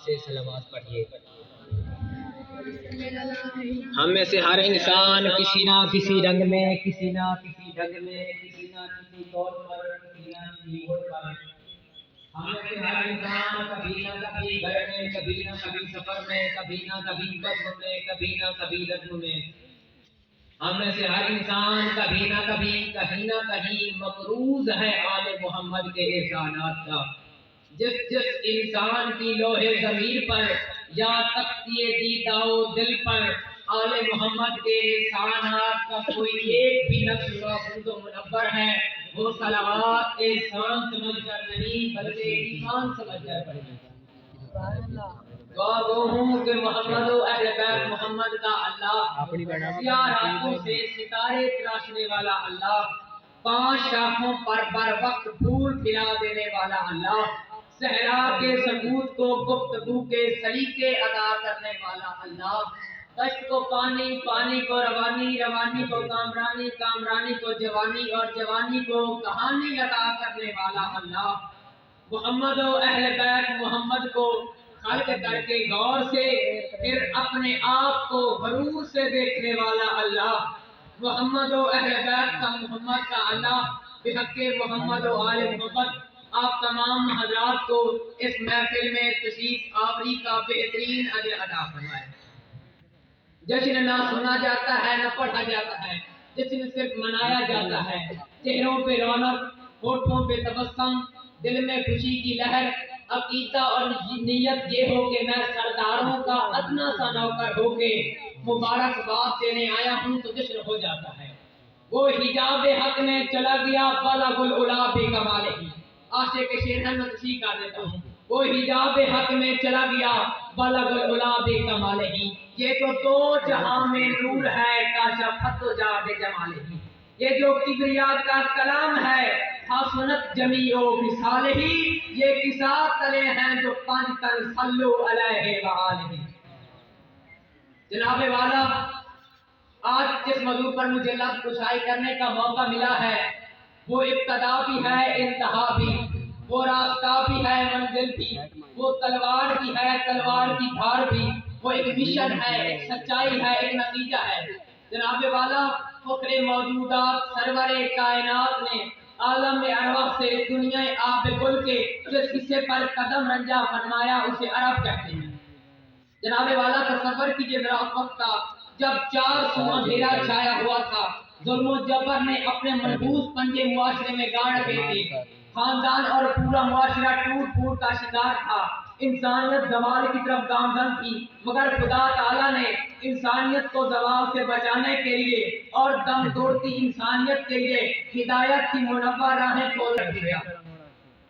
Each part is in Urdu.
سے صلوات پڑھیے۔ ہم میں سے ہر انسان کسی نہ کسی رنگ میں، کسی نہ کسی ڈھنگ میں، کسی نہ کسی طور پر، کسی نہ کسی موڑ پر، ہم میں سے ہر انسان کبھی نہ کبھی گھر میں، کبھی نہ کبھی سفر میں، کبھی نہ کبھی بزم میں، کبھی نہ کبھی لزم میں، ہم میں سے ہر انسان کبھی نہ کبھی کہیں نہ کہیں مقروض ہے آل محمد کے احسانات کا۔ جس جس انسان کی لوہے ضمیر پر یا تختی دیدہ و دل پر آل محمد کے احسانات کا کوئی ایک بھی لفظ محفوظ و منور ہے، وہ صلوات احسان سمجھ کر نہیں بلکہ ایمان سمجھ کر پڑھے۔ دعا گو ہوں کہ محمد و اہل بیت محمد کا اللہ، سیاہ راتوں سے ستارے تراشنے والا اللہ، 5 شاخوں پر بر وقت پھول کھلا دینے والا اللہ، صحرا کے ثبوت کو گفتگو کے سلیقے عطا کرنے والا اللہ، دشت کو پانی، پانی کو روانی، روانی کو کامرانی، کامرانی کو جوانی اور جوانی کو کہانی عطا کرنے والا اللہ، محمد و اہل بیت محمد کو خلق کر کے غور سے پھر اپنے آپ کو غرور سے دیکھنے والا اللہ، محمد و اہل بیت کا محمد کا اللہ، بحق محمد و آل محمد آپ تمام حضرات کو اس محفل میں تشریف آوری کا بہترین اجر عطا فرمائے۔ جشن نہ سنا جاتا ہے نہ پڑھا جاتا ہے، جشن صرف منایا جاتا ہے، چہروں پہ رونق، ہونٹوں پہ تبسم، دل میں خوشی کی لہر، عقیدہ اور نیت یہ ہو کہ میں سرداروں کا ادنا سا نوکر ہو کے مبارکباد دینے آیا ہوں تو جشن ہو جاتا ہے۔ وہ حجاب حق میں چلا گیا بلغ العلا بکمالہ، عاشق شیر ہے میں تشریح کر دیتا ہوں، وہ حجاب حق میں چلا گیا بلغ العلا بکمالہ، یہ تو 2 جہاں میں نور ہے کاشفت جا بجمالہ، یہ جو کبریا کا کلام ہے حسنت جمیع مثالہ، یہ کسا تلے ہیں جو 5 تن صلو علیہ وآلہ۔ جناب والا، آج جس موضوع پر مجھے لفظ کشائی کرنے کا موقع ملا ہے وہ ابتدا بھی ہے انتہا بھی، وہ راستہ بھی ہے منزل بھی، وہ تلوار بھی ہے تلوار کی دھار بھی، وہ ایک مشن ہے، ایک سچائی ہے، ایک نتیجہ ہے۔ جناب والا، فخر موجودات سرور کائنات نے عالم ارواح سے دنیا آب گل کے جس حصے پر قدم رنجا فرمایا اسے عرب کہتے ہیں۔ جناب والا، تصور کیجئے ذرا اس وقت کا جب 400 اندھیرا چھایا ہوا تھا، ظلم و جبر نے اپنے منحوس پنجے معاشرے میں گاڑ رکھے تھے، خاندان اور پورا معاشرہ ٹوٹ پھوٹ کا شکار تھا، انسانیت زوال کی طرف گامزن تھی، مگر خدا تعالیٰ نے انسانیت کو زوال سے بچانے کے لیے اور دم توڑتی انسانیت کے لیے ہدایت کی منور راہیں کھول دیا۔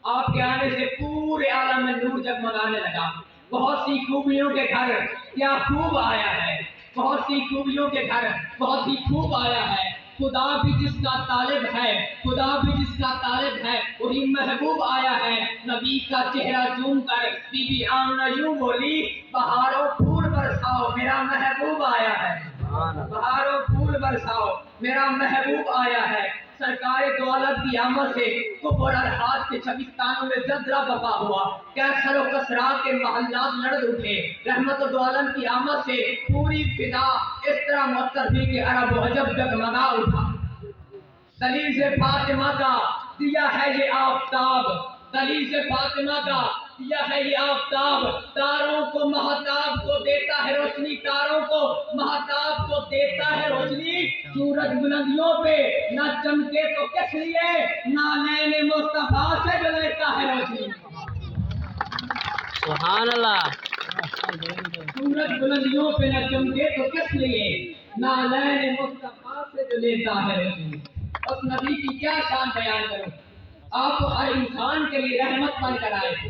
آپ کے آنے سے پورے عالم میں نور جگمگانے لگا، بہت سی خوبیوں کے گھر کیا خوب آیا ہے، بہت سی خوبیوں کے گھر بہت ہی خوب آیا ہے، خدا بھی جس کا طالب ہے، خدا بھی جس کا طالب ہے وہی محبوب آیا ہے، نبی کا چہرہ چوم کر بی بی آمنہ یوں بولی بہاروں پھول برساؤ میرا محبوب آیا ہے، بہاروں پھول برساؤ میرا محبوب آیا ہے۔ سرکار دولت کی آمد سے کفر اور ہاتھ کے شبستانوں میں زلزلہ برپا ہوا، کیسر و کسرا کے محلات لرز اٹھے، رحمت و دولت کی آمد سے پوری فضا اس طرح معطر ہوئی کہ عرب و عجب جگمگا اٹھا۔ دلیل سے فاطمہ کا دیا ہے یہ آفتاب، دلیل سے فاطمہ کا دیا ہے یہ آفتاب، تاروں کو مہتاب کو دیتا ہے روشنی، تاروں کو مہتاب کو دیتا ہے روشنی، سورج بلندیوں پہ نہ چمکے تو کس لیے، نالین مصطفیٰ سے جو لیتا ہے روشنی۔ سبحان اللہ۔ سورج بلندیوں پہ نہ چمکے تو کس لیے، نالین مصطفیٰ سے جو لیتا ہے روشنی۔ اس نبی کی کیا شان بیان کروں، آپ ہر انسان کے لیے رحمت بن کر آئے تھے،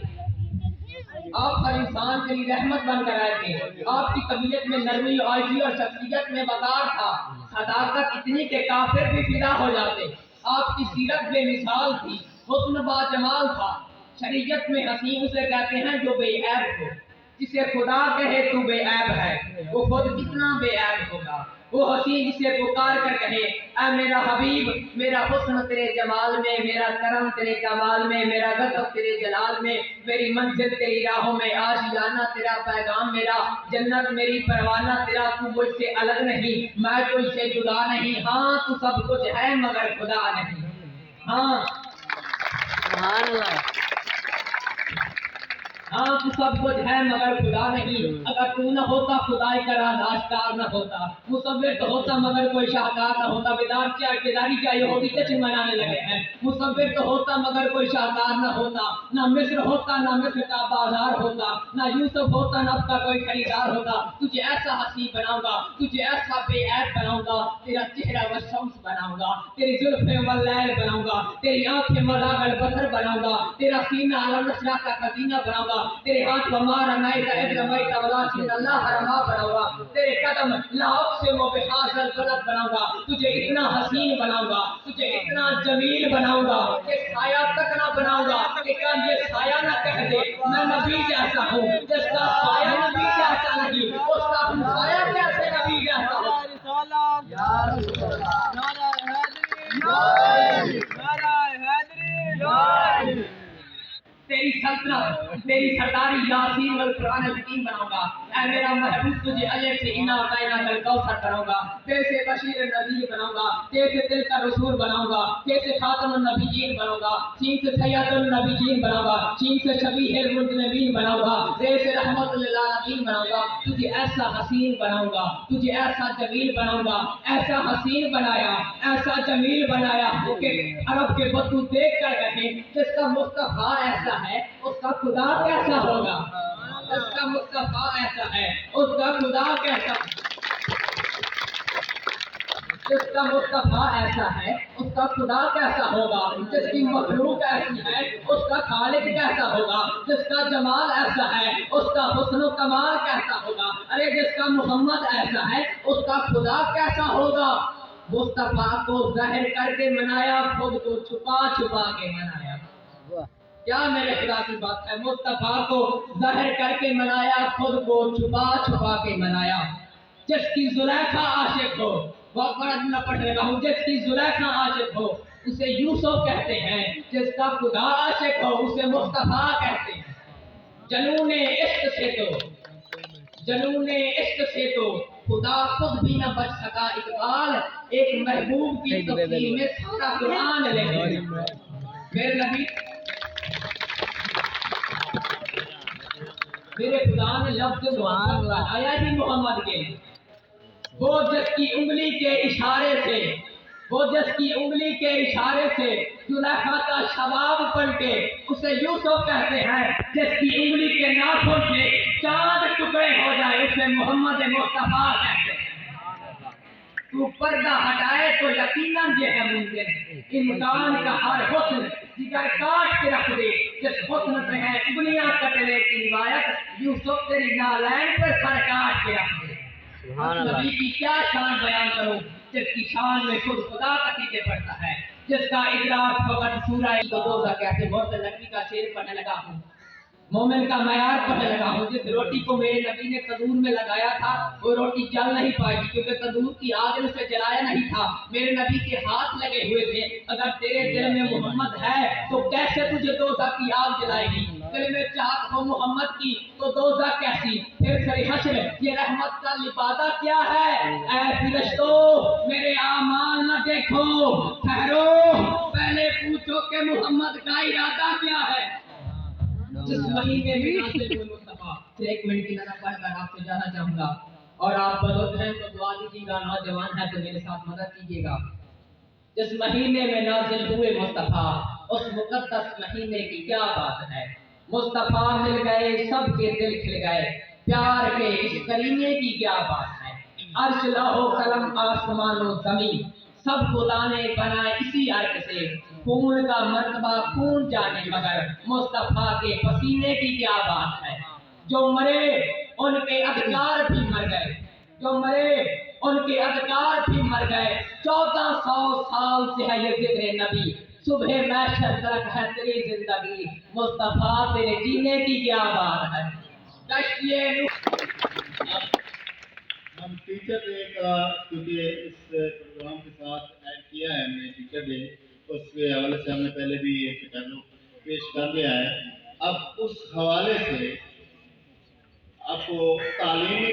آپ ہر انسان کے لیے رحمت بن کر آئے تھے، آپ کی طبیعت میں نرمی عاجزی اور شخصیت میں وقار تھا، صداقت اتنی کہ کافر بھی فدا ہو جاتے، آپ کی سیرت بے مثال تھی، حسن با جمال تھا، شریعت میں حسین اسے کہتے ہیں جو بے عیب ہو، جسے خدا کہے تو بے عیب ہے وہ خود کتنا بے عیب ہوگا، وہ حسین جسے پکار کر کہے اے میرا حبیب، میرا حسن تیرے جمال میں، میرا کرم تیرے کمال میں، میرا غضب تیرے جلال میں، میری منزل تیری راہوں میں، آشیانہ تیرا پیغام میرا، جنت میری پروانہ تیرا، تو مجھ سے الگ نہیں، میں تجھ سے جدا نہیں، ہاں تو سب کچھ ہے مگر خدا نہیں، ہاں سبحان اللہ۔ ہاں تو سب کچھ ہے مگر خدا نہیں، اگر تو نہ ہوتا خدائی کا راز آشکار نہ ہوتا، مصور تو ہوتا مگر کوئی شاہکار نہ ہوتا، بیداری چاہیے ہوگی جشن منانے لگے ہیں، مصور تو ہوتا مگر کوئی شاہکار نہ ہوتا، نہ مصر ہوتا نہ مصر کا بازار ہوتا، نہ یوسف ہوتا نہ اس کا کوئی خریدار ہوتا، تجھے ایسا حسین بناؤں گا، تجھے ایسا بے عیب بناؤں گا، تیرا چہرہ و شمس بناؤں گا، تیری زلفیں واللیل بناؤں گا، تیری آنکھیں مذاق البصر بناؤں گا، تیرا سینہ علم نشرہ کا خزینہ بناؤں گا، تیرے ہاتھ وما رمیت اذ رمیت ولکن اللہ رما بناؤں گا، تیرے قدم لا اقسم بہذا البلد بناؤں گا، تجھے اتنا حسین بناؤں گا، تجھے اتنا جمیل بناؤں گا کہ سایہ تک نہ بناؤں گا کہ یہ سایہ نہ کہہ دے میں نبی جیسا ہوں، جس کا سایہ نبی جیسا نہیں اس کا سایہ کیسے نبی جیسا ہو۔ یا رسول اللہ، نعرہ حیدری، تیری سلطنت تیری سرداری یاسین والقرآن الحکیم بناؤں گا، اے میرا محبوب تجھے الف سے انا اعطیناک الکوثر بناؤں گا، جیسے بشیر نذیر بناؤں گا، جیسے دل کا رسول بناؤں گا، جیسے خاتم النبیین بناؤں گا، سین سے سید النبیین بناؤں گا، سین سے شبیہ المذنبین بناؤں گا، جیسے رحمت للعالمین بناؤں گا، تجھے ایسا حسین بناؤں گا، تجھے ایسا جمیل بناؤں گا، ایسا حسین بنایا، ایسا جمیل بنایا کہ عرب کے بدو دیکھ کر کہیں جس کا مصطفیٰ ایسا ہے اس کا خدا کیسا ہوگا، اس کا مصطفیٰ ایسا ہے اس کا خدا کیسا، جس کا مصطفیٰ ایسا ہے اس کا خدا کیسا ہوگا، جس کی مخلوق ایسی ہے اس کا خالق کیسا ہوگا، جس کا جمال ایسا ہے اس کا حسن و کمال کیسا ہوگا، ارے جس کا محمد ایسا ہے اس کا خدا کیسا ہوگا، مصطفیٰ کو ظاہر کر کے منایا، خود کو چھپا چھپا کے منایا، کیا میرے خدا کی بات ہے، مصطفیٰ کو ظاہر کر کے منایا، خود کو چھپا چھپا کے منایا، جس کی زلیخا عاشق ہو، بہت بڑا جملہ پڑھ رہا ہوں، جس کی زلیخا عاشق ہو اسے یوسف کہتے ہیں، جس کا خدا عاشق ہو اسے مصطفیٰ کہتے ہیں، جنون عشق سے تو خدا خود بھی نہ بچ سکا، اقبال ایک محبوب کی تفسیر میں سارا قرآن لے لیں، میرے نبی میرے خدا نے لفظ محمد بنایا ہی محمد کے لیے، وہ جس کی انگلی کے اشارے سے، وہ جس کی انگلی کے اشارے سے زلیخا کا شباب پلٹے اسے یوسف کہتے ہیں، جس کی انگلی کے ناخن سے چاند ٹکڑے ہو جائے اسے محمد مصطفیٰ کہتے ہیں، تو پردہ ہٹائے تو یقیناً یہ ہے ممکن، امکان کا ہر حسن جگر کاٹ کے رکھ دے، جس حسن پہ ہے انگلیاں کٹنے کی روایت، یوسف تیری نالین پر سر کاٹ کے رکھ دے، نبی کی کیا شان بیان کروں جس کی شان میں خود خدا کا تیجے پڑتا ہے، جس کا ادراک فقط سورہ دوزہ کہتے ہیں، بہت نبی کا شعر پڑھنے لگا ہوں، مومن کا معیار پڑھنے لگا ہوں، جس روٹی کو میرے نبی نے تندور میں لگایا تھا وہ روٹی جل نہیں پائے گی کیونکہ تندور کی آگ نے اسے جلایا نہیں تھا، میرے نبی کے ہاتھ لگے ہوئے تھے، اگر تیرے دل میں محمد ہے تو کیسے تجھے دوزخ کی آگ جلائے گی، دل میں چاہت ہو محمد کی تو دوزخ کیسی، پھر سر حشر یہ رحمت کا لبادہ کیا ہے، اے فرشتو میرے اعمال نہ دیکھو، ٹھہرو پہلے پوچھو کہ محمد کا ارادہ کیا ہے، جس مہینے میں نازل ہوئے مصطفیٰ، ایک منٹ کی نظر پڑھ کر آپ سے جانا چاہوں گا، اور آپ بزرگ ہیں تو دعا دیجیے گا، نوجوان ہیں تو میرے ساتھ مدد کیجیے گا، جس مہینے میں نازل ہوئے مصطفیٰ اس مقدس مہینے کی کیا بات ہے، مصطفیٰ مل گئے سب کے دل کھل گئے، پیار کے اس کرینے کی کیا بات ہے، عرش لوح و قلم آسمان و زمین سب خدا نے بنائے اسی عرق سے، خون کا مرتبہ خون جانے مگر مصطفیٰ کے پسینے کی کیا بات ہے، جو مرے ان کے اذکار بھی مر گئے، جو مرے ان کے اذکار بھی مر گئے، 1400 سال سے ہے یہ ذکر نبی، صبح محشر تک ہے تیری زندگی، مصطفیٰ تیرے جینے کی کیا بات ہے، کشتیے ہم ٹیچر ڈے کا کیونکہ اس پروگرام کے ساتھ ایڈ کیا ہے ہم نے ٹیچر ڈے، اس کے حوالے سے ہم نے پہلے بھی ایک پہلو پیش کر لیا ہے. اب اس حوالے سے آپ کو تعلیمی